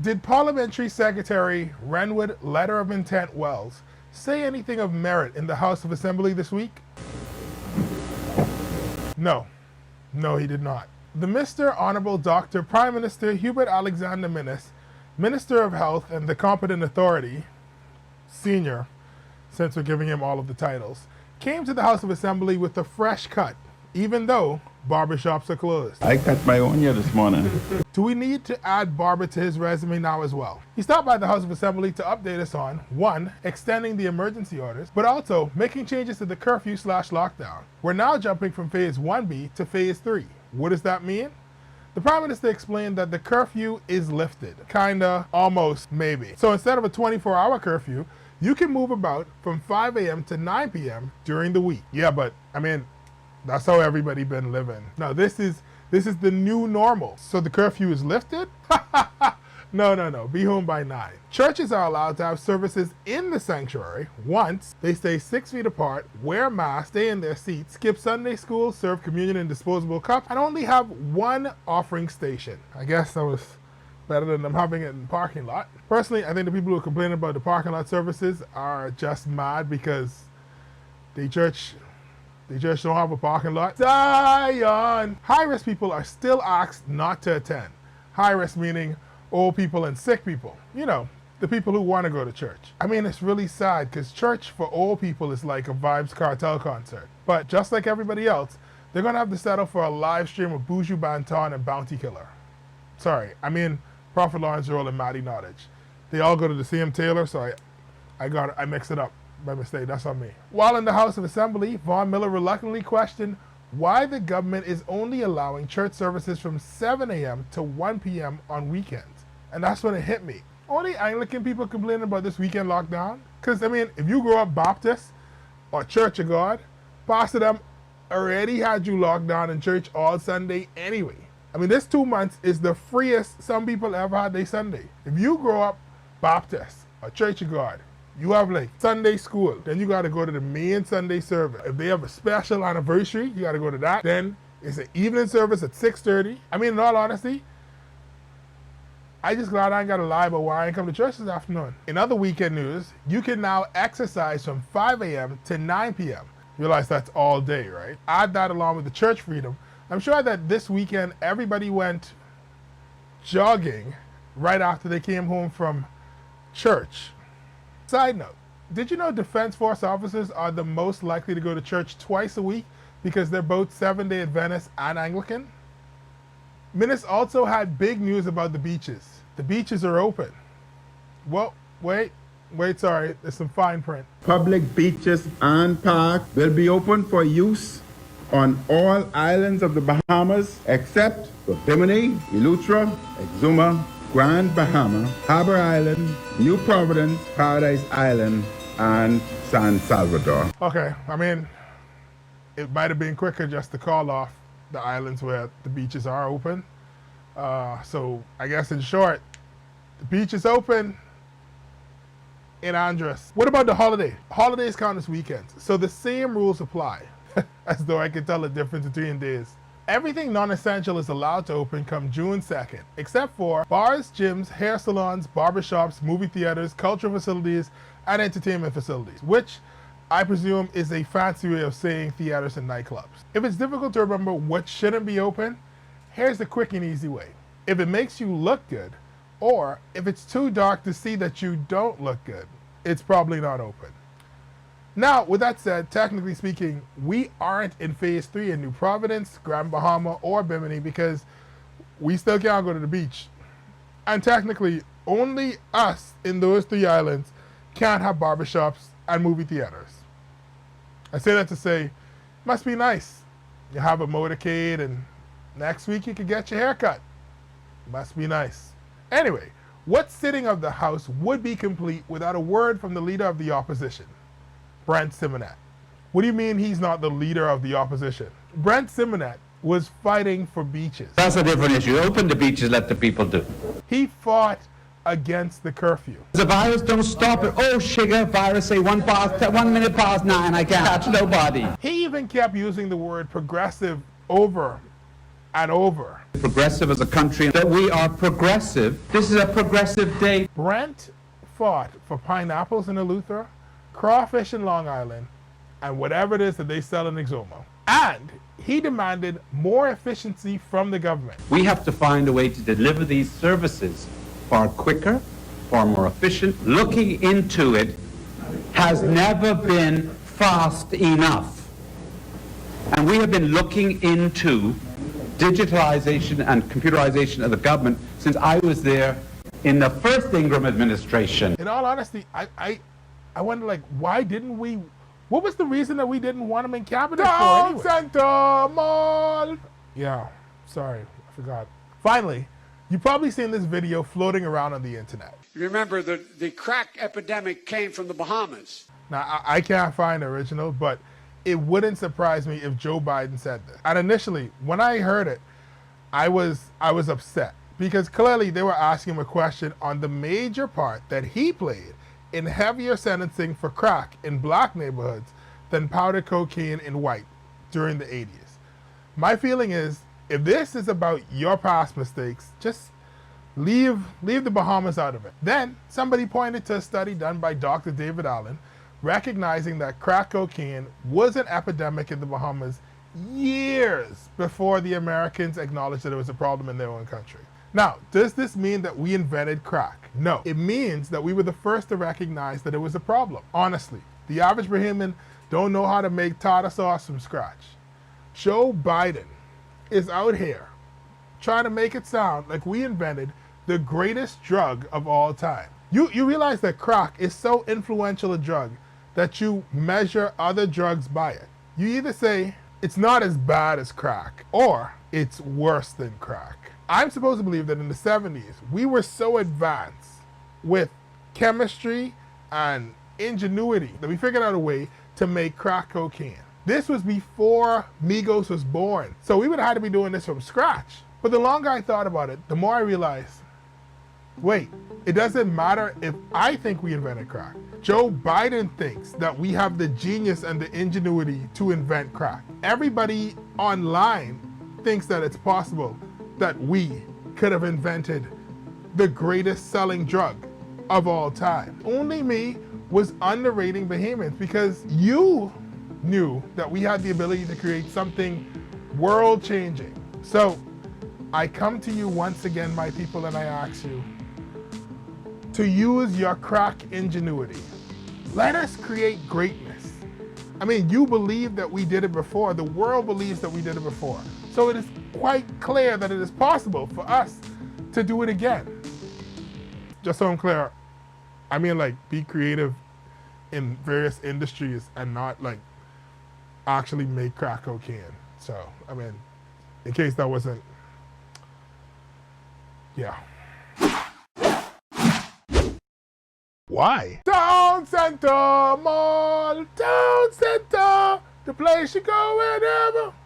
Did Parliamentary Secretary Renwood Letter of Intent Wells say anything of merit in the House of Assembly this week? No. No, he did not. The Mr. Honorable Dr. Prime Minister Hubert Alexander Minnis, Minister of Health and the competent authority, senior, since we're giving him all of the titles, came to the House of Assembly with a fresh cut, even though barbershops are closed. I cut my own hair this morning. Do we need to add barber to his resume now as well? He stopped by the House of Assembly to update us on, 1, extending the emergency orders, but also making changes to the curfew/lockdown. We're now jumping from phase 1B to phase 3. What does that mean? The Prime Minister explained that the curfew is lifted. Kinda, almost, maybe. So instead of a 24-hour curfew, you can move about from 5 a.m. to 9 p.m. during the week. Yeah, but I mean, that's how everybody been living. Now this is the new normal. So the curfew is lifted? No. Be home by 9. Churches are allowed to have services in the sanctuary once they stay 6 feet apart, wear masks, stay in their seats, skip Sunday school, serve communion in disposable cups, and only have one offering station. I guess that was better than them having it in the parking lot. Personally, I think the people who are complaining about the parking lot services are just mad because the church don't have a parking lot. Zion! High-risk people are still asked not to attend. High-risk meaning old people and sick people. You know, the people who want to go to church. I mean, it's really sad because church for old people is like a Vybz Kartel concert. But just like everybody else, they're going to have to settle for a live stream of Buju Banton and Bounty Killer. Sorry, I mean Prophet Lawrence Earl and Maddie Nottage. They all go to the same tailor, so I mixed it up by mistake. That's on me. While in the House of Assembly, Vaughn Miller reluctantly questioned why the government is only allowing church services from 7 a.m. to 1 p.m. on weekends. And that's when it hit me. Only Anglican people complaining about this weekend lockdown? Because, I mean, if you grew up Baptist or Church of God, Pastor them already had you locked down in church all Sunday anyway. I mean, this 2 months is the freest some people ever had their Sunday. If you grow up Baptist or Church of God, you have like Sunday school, then you got to go to the main Sunday service. If they have a special anniversary, you got to go to that. Then it's an evening service at 6:30. I mean, in all honesty, I just glad I ain't got to lie about why I ain't come to church this afternoon. In other weekend news, you can now exercise from 5 a.m. to 9 p.m. You realize that's all day, right? Add that along with the church freedom. I'm sure that this weekend everybody went jogging right after they came home from church. Side note, did you know Defense Force officers are the most likely to go to church twice a week because they're both Seventh-day Adventist and Anglican? Minnis also had big news about the beaches. The beaches are open. Well, wait, sorry, there's some fine print. Public beaches and parks will be open for use on all islands of the Bahamas except for Bimini, Eleuthera, Exuma, Grand Bahama, Harbor Island, New Providence, Paradise Island, and San Salvador. Okay, I mean, it might have been quicker just to call off the islands where the beaches are open. So I guess in short, the beach is open in Andros. What about the holiday? Holidays count as weekends, so the same rules apply. As though I could tell the difference between days. Everything non-essential is allowed to open come June 2nd, except for bars, gyms, hair salons, barbershops, movie theaters, cultural facilities, and entertainment facilities, which I presume is a fancy way of saying theaters and nightclubs. If it's difficult to remember what shouldn't be open, here's the quick and easy way. If it makes you look good, or if it's too dark to see that you don't look good, it's probably not open. Now, with that said, technically speaking, we aren't in phase 3 in New Providence, Grand Bahama, or Bimini because we still can't go to the beach. And technically, only us in those 3 islands can't have barbershops and movie theaters. I say that to say, must be nice. You have a motorcade and next week you can get your hair cut. Must be nice. Anyway, what sitting of the House would be complete without a word from the leader of the opposition? Brent Simonet. What do you mean he's not the leader of the opposition? Brent Simonet was fighting for beaches. That's a different issue. Open the beaches, let the people do. He fought against the curfew. The virus don't stop it. Oh, sugar, virus say 1 minute past 9, I can't catch nobody. He even kept using the word progressive over and over. Progressive as a country, that we are progressive. This is a progressive day. Brent fought for pineapples in Eleuthera, crawfish in Long Island, and whatever it is that they sell in Exuma. And he demanded more efficiency from the government. We have to find a way to deliver these services far quicker, far more efficient. Looking into it has never been fast enough. And we have been looking into digitalization and computerization of the government since I was there in the first Ingram administration. In all honesty, I wonder, like, why didn't we? What was the reason that we didn't want him in cabinet for anyway? Center Mall. Yeah, sorry, I forgot. Finally, you've probably seen this video floating around on the internet. Remember, the crack epidemic came from the Bahamas. Now, I can't find the original, but it wouldn't surprise me if Joe Biden said this. And initially, when I heard it, I was upset because clearly they were asking him a question on the major part that he played in heavier sentencing for crack in black neighborhoods than powder cocaine in white during the 80s. My feeling is, if this is about your past mistakes, just leave the Bahamas out of it. Then somebody pointed to a study done by Dr. David Allen, recognizing that crack cocaine was an epidemic in the Bahamas years before the Americans acknowledged that it was a problem in their own country. Now, does this mean that we invented crack? No. It means that we were the first to recognize that it was a problem. Honestly, the average Bahamian don't know how to make tartar sauce from scratch. Joe Biden is out here trying to make it sound like we invented the greatest drug of all time. You realize that crack is so influential a drug that you measure other drugs by it. You either say it's not as bad as crack or it's worse than crack. I'm supposed to believe that in the 70s, we were so advanced with chemistry and ingenuity that we figured out a way to make crack cocaine. This was before Migos was born. So we would have had to be doing this from scratch. But the longer I thought about it, the more I realized, wait, it doesn't matter if I think we invented crack. Joe Biden thinks that we have the genius and the ingenuity to invent crack. Everybody online thinks that it's possible that we could have invented the greatest selling drug of all time. Only me was underrating Bahamians because you knew that we had the ability to create something world-changing. So I come to you once again, my people, and I ask you to use your crack ingenuity. Let us create greatness. I mean, you believe that we did it before. The world believes that we did it before. So it is quite clear that it is possible for us to do it again. Just so I'm clear, I mean, like, be creative in various industries and not like actually make crack cocaine. So, I mean, in case that wasn't, yeah. Why? Town Center Mall, Town Center, the place you go whenever.